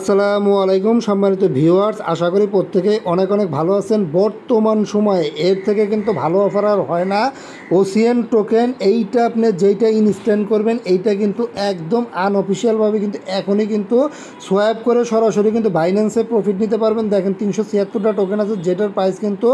আসসালামু আলাইকুম সম্মানিত ভিউয়ার্স, আশা করি প্রত্যেকেই অনেক অনেক ভালো আছেন। বর্তমান সময়ে এর থেকে কিন্তু ভালো অফার আর হয় না। ওসিএন টোকেন এইটা আপনি যেইটা ইনস্ট্যান্ট করবেন এইটা কিন্তু একদম আনঅফিসিয়ালভাবে কিন্তু এখনই কিন্তু সোয়াইপ করে সরাসরি কিন্তু বাইন্যান্সে প্রফিট নিতে পারবেন। দেখেন 376টা টোকেন আছে যেটার প্রাইস কিন্তু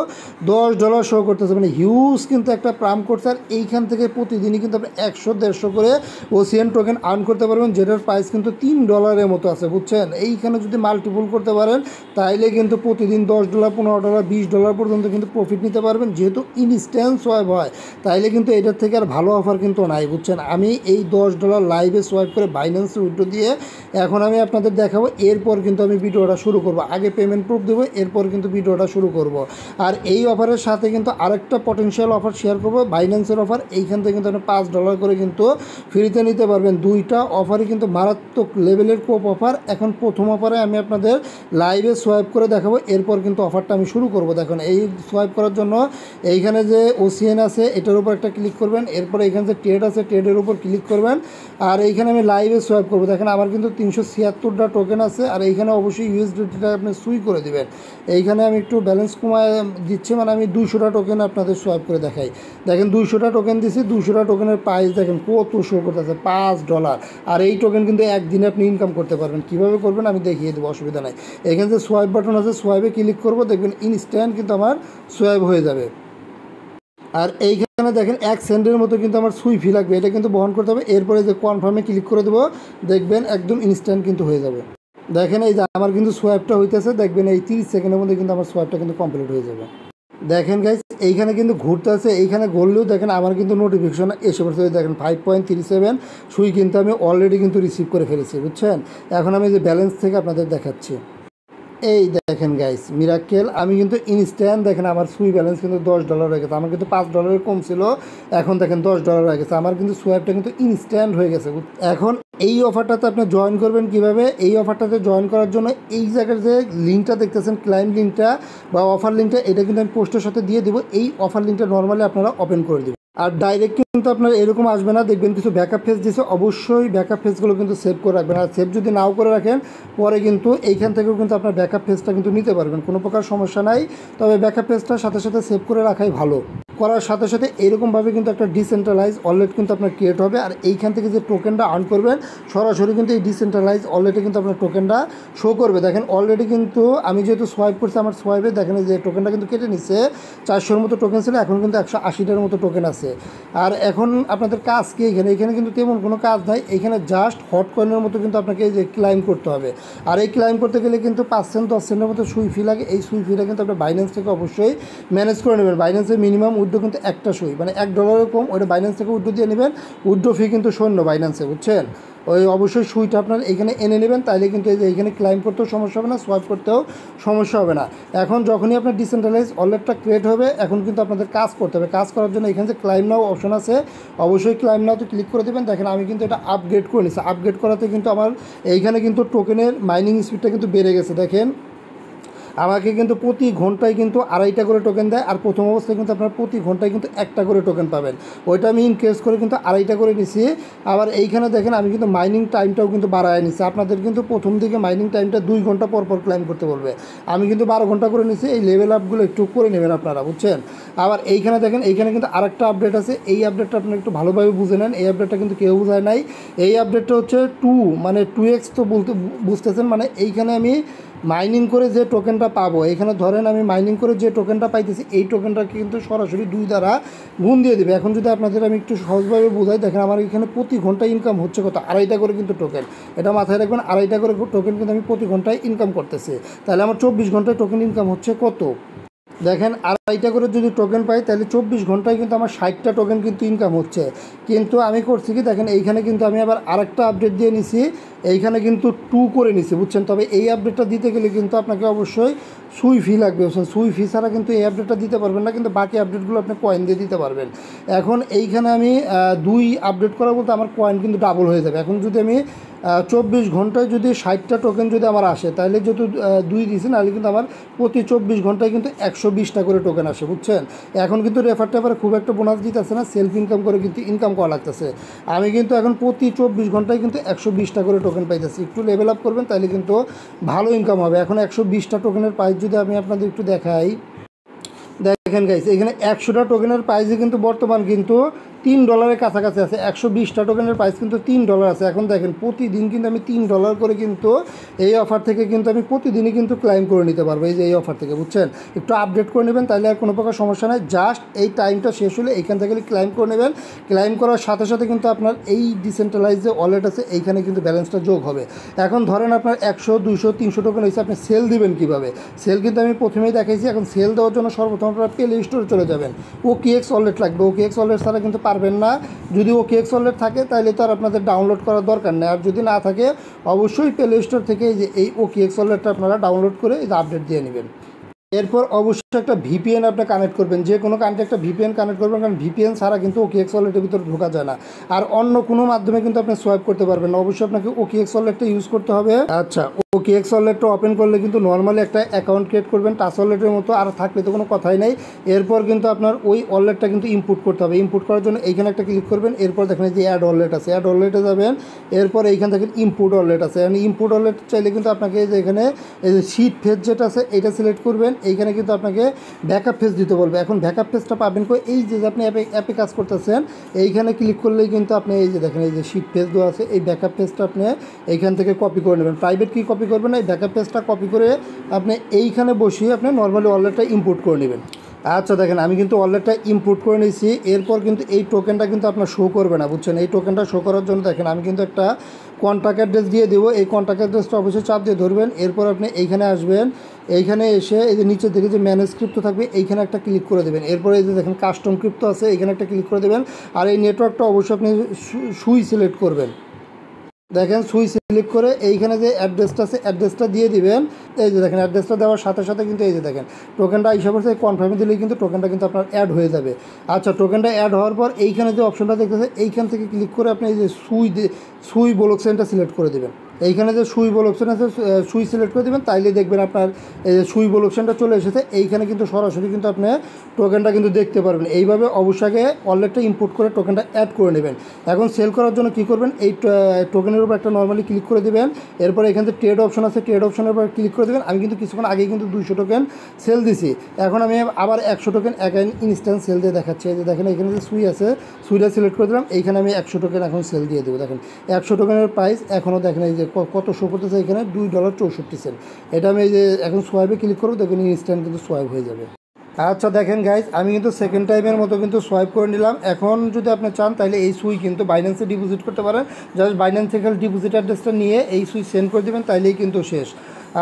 $10 শো করতেছে, মানে হিউজ কিন্তু একটা প্রাম করছে। আর এইখান থেকে প্রতিদিনই কিন্তু আপনি 100-150 করে ওসিএন টোকেন আর্ন করতে পারবেন, যেটার প্রাইস কিন্তু $3 মতো আছে, বুঝছেন। এইখানে যদি মাল্টিপল করতে পারেন তাইলে কিন্তু প্রতিদিন $10, $15, $20 পর্যন্ত কিন্তু প্রফিট নিতে পারবেন। যেহেতু ইনস্ট্যান্ট সোয়াইপ হয় তাইলে কিন্তু এটার থেকে আর ভালো অফার কিন্তু নাই, বুঝছেন। আমি এই $10 লাইভে সোয়াইপ করে বাইন্যান্সে উইথড্র দিয়ে এখন আমি আপনাদের দেখাবো। এরপর কিন্তু আমি ভিডিওটা শুরু করব, আগে পেমেন্ট প্রুফ দেবো, এরপর কিন্তু ভিডিওটা শুরু করব। আর এই অফারের সাথে কিন্তু আরেকটা পটেনশিয়াল অফার শেয়ার করবো, বাইন্যান্সের অফার। এইখান থেকে কিন্তু আপনি $5 করে কিন্তু ফ্রিতে নিতে পারবেন। দুইটা অফারই কিন্তু মারাত্মক লেভেলের কোপ অফার। এখন প্রথম অফারে আমি আপনাদের লাইভে সোয়াইপ করে দেখাবো, এরপর কিন্তু অফারটা আমি শুরু করব। দেখুন, এই সোয়াইপ করার জন্য এইখানে যে ওসিএন আছে এটার উপর একটা ক্লিক করবেন, এরপর এইখানে যে ট্রেড আছে ট্রেডের উপর ক্লিক করবেন, আর এইখানে আমি লাইভে সোয়াইপ করবো। দেখেন আমার কিন্তু 376টা টোকেন আছে, আর এইখানে অবশ্যই ইউএসডিটিটা আপনি সুই করে দিবেন। এইখানে আমি একটু ব্যালেন্স কমায় দিচ্ছি, মানে আমি 200টা টোকেন আপনাদের সোয়াইপ করে দেখাই। দেখেন 200টা টোকেন দিচ্ছি, 200টা টোকেনের প্রাইস দেখেন কত শো করতেছে, $5। আর এই টোকেন কিন্তু একদিনে আপনি ইনকাম করতে পারবেন। কীভাবে করবেন আমি দেখিয়ে দেবো, অসুবিধা নাই। এখানে যে সোয়াইপ বাটন আছে সোয়াইপে ক্লিক করব, দেখবেন ইনস্ট্যান্ট কিন্তু আমার সোয়াইপ হয়ে যাবে। আর এইখানে দেখেন 1 সেকেন্ডের মতো কিন্তু আমার সুই ফি লাগবে, এটা কিন্তু বহন করতে হবে। এরপরে যে কনফার্মে ক্লিক করে দেবো, দেখবেন একদম ইনস্ট্যান্ট কিন্তু হয়ে যাবে। দেখেন এই যে আমার কিন্তু সোয়াইপটা হইতেছে, দেখবেন এই 30 সেকেন্ডের মধ্যে কিন্তু আমার সোয়াইপটা কিন্তু কমপ্লিট হয়ে যাবে। দেখেন গাইস, এইখানে কিন্তু ঘুরতে আছে, এইখানে ঘুরলেও দেখেন আমার কিন্তু নোটিফিকেশন এসে পড়ছে। দেখেন 5.37 সুই কিন্তু আমি অলরেডি কিন্তু রিসিভ করে ফেলেছি, বুঝছেন। এখন আমি যে ব্যালেন্স থেকে আপনাদের দেখাচ্ছি। এই দেখেন গাইস, মিরাক্কেল, আমি কিন্তু ইনস্ট্যান্ট দেখেন আমার সুই ব্যালেন্স কিন্তু $10 হয়ে গেছে। আমার কিন্তু $5 কম ছিল, এখন দেখেন $10 হয়ে গেছে। আমার কিন্তু সোয়াইপটা কিন্তু ইনস্ট্যান্ট হয়ে গেছে। এখন এই অফারটাতে আপনি জয়েন করবেন কিভাবে? এই অফারটাতে জয়েন করার জন্য এই জায়গার যে লিঙ্কটা দেখতেছেন, ক্লায়েন্ট লিঙ্কটা বা অফার লিঙ্কটা, এটা কিন্তু আমি পোস্টের সাথে দিয়ে দেবো। এই অফার লিঙ্কটা নর্মালি আপনারা ওপেন করে দেবেন। আর ডাইরেক্ট কিন্তু আপনার এরকম আসবে না, দেখবেন কিছু ব্যাকআপ পেজ দিয়েছে, অবশ্যই ব্যাকআপ পেজগুলো কিন্তু সেভ করে রাখবেন। আর সেভ যদি নাও করে রাখেন পরে কিন্তু এইখান থেকেও কিন্তু আপনার ব্যাকআপ পেজটা কিন্তু নিতে পারবেন, কোনো প্রকার সমস্যা নাই। তবে ব্যাকআপ পেজটা সাথে সাথে সেভ করে রাখাই ভালো। করার সাথে সাথে এরকমভাবে কিন্তু একটা ডিসেন্ট্রালাইজ ওয়ালেট কিন্তু আপনার ক্রিয়েট হবে। আর এইখান থেকে যে টোকেনটা আর্ন করবেন সরাসরি কিন্তু এই ডিসেন্ট্রালাইজ ওয়ালেটে কিন্তু আপনার টোকেনটা শো করবে। দেখেন অলরেডি কিন্তু আমি যেহেতু সোয়াইপ করছি, আমার সোয়াইপে দেখেন যে টোকেনটা কিন্তু কেটে নিচ্ছে। 400-র মতো টোকেন ছিল, এখন কিন্তু 180টার মতো টোকেন আছে। আর এখন আপনাদের কাজ কি? এখানে কিন্তু তেমন কোনো কাজ নাই, এখানে জাস্ট হট কয়েনের মতো কিন্তু আপনাকে এই যে ক্লাইম করতে হবে। আর এই ক্লাইম করতে গেলে কিন্তু 5-10 সেন্টের মতো সুই ফি লাগে। এই সুই ফিটা কিন্তু আপনার বাইন্যান্স থেকে অবশ্যই ম্যানেজ করে নেবেন। বাইন্যান্সের মিনিমাম উইথড্র কিন্তু একটা সুই, মানে $1 কম, ওইটা বাইন্যান্স থেকে উইথড্র দিয়ে নেবেন। উইথড্র ফি কিন্তু শূন্য বাইন্যান্সে, বুঝছেন। ওই অবশ্যই সুইটা আপনার এখানে এনে নেবেন, তাইলে কিন্তু এই যে এইখানে ক্লাইম করতেও সমস্যা হবে না, সোয়াইপ করতেও সমস্যা হবে না। এখন যখনই আপনার ডিসেন্ট্রালাইজ ওয়ালেটটা ক্রিয়েট হবে, এখন কিন্তু আপনাদের কাজ করতে হবে। কাজ করার জন্য এখানে যে ক্লাইম নাও অপশন আছে, অবশ্যই ক্লাইম নাওতে ক্লিক করে দেবেন। দেখেন আমি কিন্তু এটা আপগ্রেড করে নিচ্ছি। আপগ্রেড করাতে কিন্তু আমার এইখানে কিন্তু টোকেনের মাইনিং স্পিডটা কিন্তু বেড়ে গেছে। দেখেন আমাকে কিন্তু প্রতি ঘন্টায় কিন্তু 2.5টা করে টোকেন দেয়। আর প্রথম অবস্থায় কিন্তু আপনার প্রতি ঘন্টায় কিন্তু 1টা করে টোকেন পাবেন। ওইটা আমি ইনক্রিজ করে কিন্তু 2.5টা করে নিছি। আবার এইখানে দেখেন আমি কিন্তু মাইনিং টাইমটাও কিন্তু বাড়ায় নিচ্ছি। আপনাদের কিন্তু প্রথম দিকে মাইনিং টাইমটা 2 ঘন্টা পর পর ক্লাইম করতে বলবে, আমি কিন্তু 12 ঘন্টা করে নিছি। এই লেভেল আপগুলো একটু করে নেবেন আপনারা, বুঝছেন। আবার এইখানে দেখেন, এইখানে কিন্তু আরেকটা আপডেট আছে। এই আপডেটটা আপনারা একটু ভালোভাবে বুঝে নেন। এই আপডেটটা কিন্তু কেউ বোঝায় নাই। এই আপডেটটা হচ্ছে 2x তো বুঝতেছেন, মানে এইখানে আমি মাইনিং করে যে টোকেনটা পাবো, এখানে ধরেন আমি মাইনিং করে যে টোকেনটা পাইতেছি, এই টোকেনটা কিন্তু সরাসরি 2 দ্বারা গুণ দিয়ে দেবে। এখন যদি আপনাদের আমি একটু সহজভাবে বোঝাই, দেখেন আমার এখানে প্রতি ঘন্টায় ইনকাম হচ্ছে কত? 2.5টা করে কিন্তু টোকেন, এটা মাথায় রাখবেন। 2.5টা করে টোকেন কিন্তু আমি প্রতি ঘন্টায় ইনকাম করতেছি, তাহলে আমার 24 ঘন্টায় টোকেন ইনকাম হচ্ছে কত? দেখেন 2.5টা করে যদি টোকেন পাই তাহলে 24 ঘন্টায় কিন্তু আমার 60টা টোকেন কিন্তু ইনকাম হচ্ছে। কিন্তু আমি করছি কি, দেখেন এইখানে কিন্তু আমি আবার আরেকটা আপডেট দিয়ে নিছি, এইখানে কিন্তু 2 করে নিছি, বুঝছেন। তবে এই আপডেটটা দিতে গেলে কিন্তু আপনাকে অবশ্যই সুই ফি লাগবে, বুঝছেন। সুই ফি ছাড়া কিন্তু এই আপডেটটা দিতে পারবেন না, কিন্তু বাকি আপডেটগুলো আপনি কয়েন দিয়ে দিতে পারবেন। এখন এইখানে আমি 2 আপডেট করা বলতে আমার কয়েন কিন্তু ডাবল হয়ে যাবে। এখন যদি আমি 24 ঘন্টায় যদি 60টা টোকেন যদি আমার আসে, তাহলে যেহেতু 2 দিয়েছি, নাহলে কিন্তু আমার প্রতি 24 ঘন্টায় কিন্তু 120টা করে টোকেন আসে, বুঝছেন। এখন কিন্তু রেফার টেফারে খুব একটা বোনাস দিতেছে না, সেলফ ইনকাম করে কিন্তু ইনকাম করা লাগতেছে। আমি কিন্তু এখন প্রতি 24 ঘন্টায় কিন্তু 120টা করে টোকেন টোকেন পাইতেছি। একটু লেভেল আপ করবেন তাহলে কিন্তু ভালো ইনকাম হবে। এখন 120টা টোকেনের প্রাইস যদি আমি আপনাদের একটু দেখাই, দেখেন গাইস এখানে 100টা টোকেনের প্রাইসে কিন্তু বর্তমান কিন্তু $3 কাছাকাছি আছে। 120টা টোকেনের প্রাইস কিন্তু $3 আছে। এখন দেখেন প্রতিদিন কিন্তু আমি $3 করে কিন্তু এই অফার থেকে কিন্তু আমি প্রতিদিনই কিন্তু ক্লাইম করে নিতে পারবো, এই যে এই অফার থেকে, বুঝছেন। একটু আপডেট করে নেবেন তাহলে আর কোনো প্রকার সমস্যা নেই। জাস্ট এই টাইমটা শেষ হলে এইখান থেকে ক্লাইম করে নেবেন। ক্লাইম করার সাথে সাথে কিন্তু আপনার এই ডিসেন্ট্রালাইজ যে ওয়ালেট আছে এইখানে কিন্তু ব্যালেন্সটা যোগ হবে। এখন ধরেন আপনার 100, 200, 300 টোকেন হয়েছে, আপনি সেল দিবেন কীভাবে? সেল কিন্তু আমি প্রথমেই দেখাইছি। এখন সেল দেওয়ার জন্য সর্বপ্রথম আপনারা প্লে স্টোরে চলে যাবেন। OKX ওয়ালেট লাগবে। OKX ওয়ালেট ছাড়া কিন্তু পারবেন না। যদি OKX ওয়ালেট থাকে তাহলে তো আর আপনাদের ডাউনলোড করার দরকার নেই। আর যদি না থাকে অবশ্যই প্লে স্টোর থেকে যে এই OKX ওয়ালেটটা আপনারা ডাউনলোড করে এই আপডেট দিয়ে নেবেন। এরপর অবশ্যই একটা VPN আপনি কানেক্ট করবেন। যে কোনো কান্ট্রি একটা VPN কানেক্ট করবেন, কারণ VPN ছাড়া কিন্তু OKX ওয়ালেটের ভিতরে ঢোকা যায় না। আর অন্য কোনো মাধ্যমে কিন্তু আপনি সোয়াইপ করতে পারবেন না। অবশ্যই আপনাকে OKX ওয়ালেটটা ইউজ করতে হবে। আচ্ছা, OKX ওয়ালেটটা ওপেন করলে কিন্তু নর্মালি একটা অ্যাকাউন্ট ক্রিয়েট করবেন টাচ ওয়ালেটের মতো, আর থাকলে তো কোনো কথাই নেই। এরপর কিন্তু আপনার ওই ওয়ালেটটা কিন্তু ইনপুট করতে হবে। ইনপুট করার জন্য এইখানে একটা ক্লিক করবেন। এরপর দেখেন যে অ্যাড ওয়ালেট আছে, অ্যাড ওয়ালেটে যাবেন। এরপর এইখান থেকে ইনপুট ওয়ালেট আছে। ইনপুট ওয়ালেট চাইলে কিন্তু আপনাকে যে এখানে এই যে শিট ফেজ যেটা আছে এইটা সিলেক্ট করবেন। এইখানে কিন্তু আপনাকে ব্যাকআপ পেজ দিতে বলবে। এখন ব্যাকআপ পেজটা পাবেন কই? এই যে আপনি অ্যাপে কাজ করতেছেন এইখানে ক্লিক করলেই কিন্তু আপনি এই যে দেখেন এই যে শিট পেজ দেওয়া আছে, এই ব্যাকআপ পেজটা আপনি এইখান থেকে কপি করে নেবেন। প্রাইভেট কি কপি করবেন না, এই ব্যাকআপ পেজটা কপি করে আপনি এইখানে বসিয়ে আপনি নর্মালি ওয়ালেটটা ইম্পোর্ট করে নেবেন। আচ্ছা দেখেন আমি কিন্তু ওয়ালেটটা ইম্পোর্ট করে নিয়েছি। এরপর কিন্তু এই টোকেনটা কিন্তু আপনার শো করবে না, বুঝছেন। এই টোকেনটা শো করার জন্য দেখেন আমি কিন্তু একটা কন্ট্যাক্ট অ্যাড্রেস দিয়ে দেবো। এই কন্ট্যাক্ট অ্যাড্রেসটা অবশ্যই চাপ দিয়ে ধরবেন। এরপর আপনি এইখানে আসবেন। এইখানে এসে এই যে নিচের দিকে যে ম্যানেজ ক্রিপ্টো থাকবে এইখানে একটা ক্লিক করে দেবেন। এরপরে এই যে দেখেন কাস্টম ক্রিপ্টো আছে, এইখানে একটা ক্লিক করে দেবেন। আর এই নেটওয়ার্কটা অবশ্যই আপনি সুই সিলেক্ট করবেন। দেখেন সুই সিলেক্ট করে এইখানে যে অ্যাড্রেসটা আছে অ্যাড্রেসটা দিয়ে দিবেন। এই যে দেখেন অ্যাড্রেসটা দেওয়ার সাথে সাথে কিন্তু এই যে দেখেন টোকেনটা হিসাবে কনফার্মে দিলেই কিন্তু টোকেনটা কিন্তু আপনার অ্যাড হয়ে যাবে। আচ্ছা, টোকেনটা অ্যাড হওয়ার পর এইখানে যে অপশনটা দেখতেছে এইখান থেকে ক্লিক করে আপনি এই যে সুই ব্লকচেনটা সিলেক্ট করে দেবেন। এইখানে যে সুই ব্লকচেন আছে সুই সিলেক্ট করে দেবেন, তাইলে দেখবেন আপনার এই যে সুই ব্লকচেনটা চলে এসেছে। এইখানে কিন্তু সরাসরি কিন্তু আপনি টোকেনটা কিন্তু দেখতে পারবেন। এইভাবে অবশ্যই ওয়ালেটটা ইম্পোর্ট করে টোকেনটা অ্যাড করে নেবেন। এখন সেল করার জন্য কী করবেন, এই টোকেনের উপর একটা নর্মালি ক্লিক করে দেবেন। এরপর এখান থেকে ট্রেড অপশন আছে, ট্রেড অপশনের উপর ক্লিক করে দেবেন। আমি কিন্তু কিছুক্ষণ আগেই কিন্তু 200 টোকেন সেল দিছি। এখন আমি আবার 100 টোকেন ইনস্ট্যান্ট সেল দিয়ে দেখাচ্ছি। এই যে দেখেন এখানে যে সুই আছে সুইটা সিলেক্ট করে দিলাম। এইখানে আমি 100 টোকেন এখন সেল দিয়ে দেবো। দেখেন 100 টোকেনের প্রাইস এখনও দেখেন এই যে কত শো করতেছে, এখানে $2.64। এটা আমি এই যে এখন সোয়াইপে ক্লিক করবো, দেখুন ইনস্ট্যান্ট কিন্তু সোয়াইপ হয়ে যাবে। আচ্ছা দেখেন গাইজ আমি কিন্তু সেকেন্ড টাইমের মতো কিন্তু সোয়াইপ করে নিলাম। এখন যদি আপনি চান তাহলে এই সুই কিন্তু বাইন্যান্সে ডিপোজিট করতে পারেন। জাস্ট বাইন্যান্স থেকে ডিপোজিট অ্যাড্রেসটা নিয়ে এই সুই সেন্ড করে দেবেন, তাইলেই কিন্তু শেষ।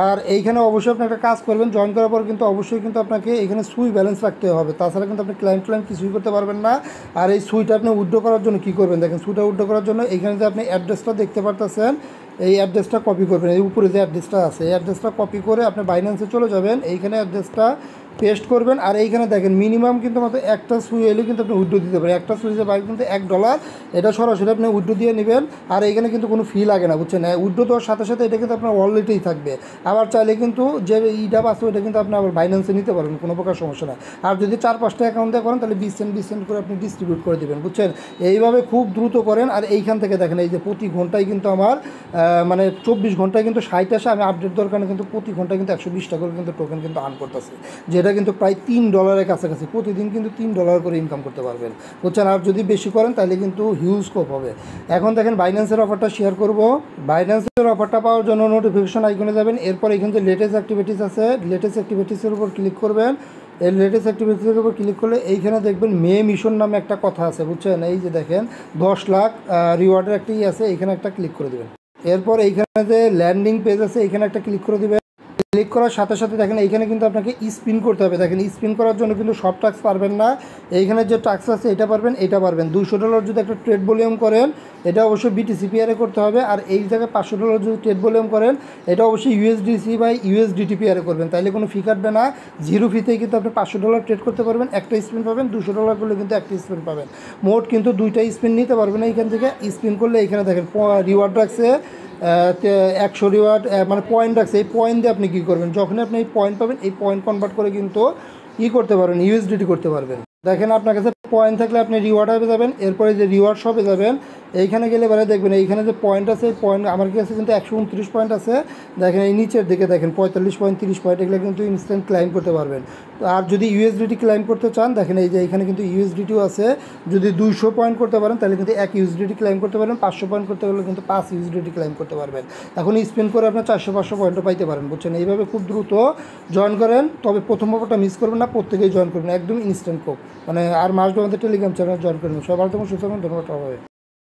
আর এইখানে অবশ্যই আপনি একটা কাজ করবেন, জয়েন করার পর কিন্তু অবশ্যই কিন্তু আপনাকে এখানে সুই ব্যালেন্স রাখতে হবে, তাছাড়া কিন্তু আপনি ক্লায়েন্ট কিছুই করতে পারবেন না। আর এই সুইটা আপনি উইথড্র করার জন্য কী করবেন, দেখেন সুইটা উইথড্র করার জন্য এইখানে যে আপনি অ্যাড্রেসটা দেখতে পারতেছেন এই অ্যাড্রেসটা কপি করবেন। এই উপরে যে অ্যাড্রেসটা আছে এই অ্যাড্রেসটা কপি করে আপনি বাইন্যান্সে চলে যাবেন, এইখানে অ্যাড্রেসটা পেস্ট করবেন। আর এইখানে দেখেন মিনিমাম কিন্তু মাত্র একটা সুই এলে কিন্তু আপনি উইথড্র দিতে পারেন। একটা সুইচের বাইরে কিন্তু $1, এটা সরাসরি আপনি উইথড্র দিয়ে নেবেন। আর এইখানে কিন্তু কোনো ফি লাগে না, বুঝছেন। উইথড্র দেওয়ার সাথে সাথে এটা কিন্তু আপনার ওয়ালেটেই থাকবে। আবার চাইলে কিন্তু যে ইডাব আছে ওইটা কিন্তু আপনি আবার বাইন্যান্সে নিতে পারবেন, কোনো প্রকার সমস্যা নাই। আর যদি 4-5টা অ্যাকাউন্ট দিয়ে করেন তাহলে 20 সেন্ট করে আপনি ডিস্ট্রিবিউট করে দেবেন, বুঝছেন। এইভাবে খুব দ্রুত করেন। আর এইখান থেকে দেখেন এই যে প্রতি ঘন্টায় কিন্তু আমার মানে 24 ঘন্টায় কিন্তু 60 আসে। আমি আপডেট দরকার কিন্তু প্রতি ঘন্টায় কিন্তু 120 টাকা করে কিন্তু টোকেন কিন্তু আর্ন করতেছে, যেটা কিন্তু প্রায় $3 কাছাকাছি। প্রতিদিন কিন্তু $3 করে ইনকাম করতে পারবেন, বুঝছেন। আর যদি বেশি করেন তাহলে কিন্তু হিউজ স্কোপ হবে। এখন দেখেন বাইন্যান্সের অফারটা শেয়ার করব। বাইন্যান্সের অফারটা পাওয়ার জন্য নোটিফিকেশন আইকনে যাবেন। এরপর এখানে যে লেটেস্ট অ্যাক্টিভিটিস আছে লেটেস্ট অ্যাক্টিভিটিসের উপর ক্লিক করবেন। এই লেটেস্ট অ্যাক্টিভিটিসের উপর ক্লিক করলে এইখানে দেখবেন মে মিশন নামে একটা কথা আছে, বুঝছেন। এই যে দেখেন 10 লাখ রিওয়ার্ডের একটা আছে, এইখানে একটা ক্লিক করে দেবেন। এরপর এইখানে যে ল্যান্ডিং পেজ আছে এইখানে একটা ক্লিক করে দেবেন। ক্লিক করার সাথে সাথে দেখেন এইখানে কিন্তু আপনাকে স্পিন করতে হবে। দেখেন স্পিন করার জন্য কিন্তু সব টাস্ক পারবেন না। এইখানে যে টাস্ক আছে এটা পারবেন, এটা পারবেন। $200 যদি একটা ট্রেড ভলিউম করেন এটা অবশ্যই BTC/PR করতে হবে। আর এই জায়গায় $500 যদি ট্রেড ভলিউম করেন এটা অবশ্যই USDC বা USDT/PR করবেন, তাইলে কোনো ফি কাটবে না। 0 ফিতেই কিন্তু আপনি $500 ট্রেড করতে পারবেন, একটা স্পিন পাবেন। $200 করলে কিন্তু একটা স্পিন পাবেন। মোট কিন্তু 2টা স্পিন নিতে পারবেন এইখান থেকে। স্পিন করলে এইখানে দেখেন রিওয়ার্ড রাখছে 100 রিওয়ার্ড, মানে পয়েন্ট রাখছে। এই পয়েন্ট দিয়ে আপনি কী করবেন, যখনই আপনি এই পয়েন্ট পাবেন এই পয়েন্ট কনভার্ট করে কিন্তু করতে পারবেন, USDT করতে পারবেন। দেখেন আপনার কাছে পয়েন্ট থাকলে আপনি রিওয়ার্ড হবে যাবেন। এরপরে যে রিওয়ার্ড শপে যাবেন, এইখানে গেলে এবারে দেখবেন এইখানে যে পয়েন্ট আছে এই পয়েন্ট আমার কাছে কিন্তু 129 পয়েন্ট আছে। দেখেন এই নিচের দিকে দেখেন 45 পয়েন্ট 30 পয়েন্ট এগুলো কিন্তু ইনস্ট্যান্ট ক্লাইম করতে পারবেন। তো আর যদি ইউএসডিটি ক্লাইম করতে চান দেখেন এই যে এখানে কিন্তু ইউএসডিটিও আছে। যদি 200 পয়েন্ট করতে পারেন তাহলে কিন্তু 1 ইউএসডিটি ক্লাইম করতে পারেন, 500 পয়েন্ট করতে হলে কিন্তু 5 ইউএসডিটি ক্লাইম করতে পারবেন। এখন স্পেন্ড করে আপনার 400-500 পয়েন্টও পাইতে পারেন, বুঝছেন। এইভাবে খুব দ্রুত জয়েন করেন, তবে প্রথম পর্বটা মিস করবেন না, প্রত্যেকেই জয়েন করবেন একদম ইনস্ট্যান্ট কোপ মানে। আর মাস্ট আমাদের টেলিগ্রাম চ্যানেল জয়েন করবেন। সবাই ভালো থাকুন, সুস্থ থাকুন, ধন্যবাদ।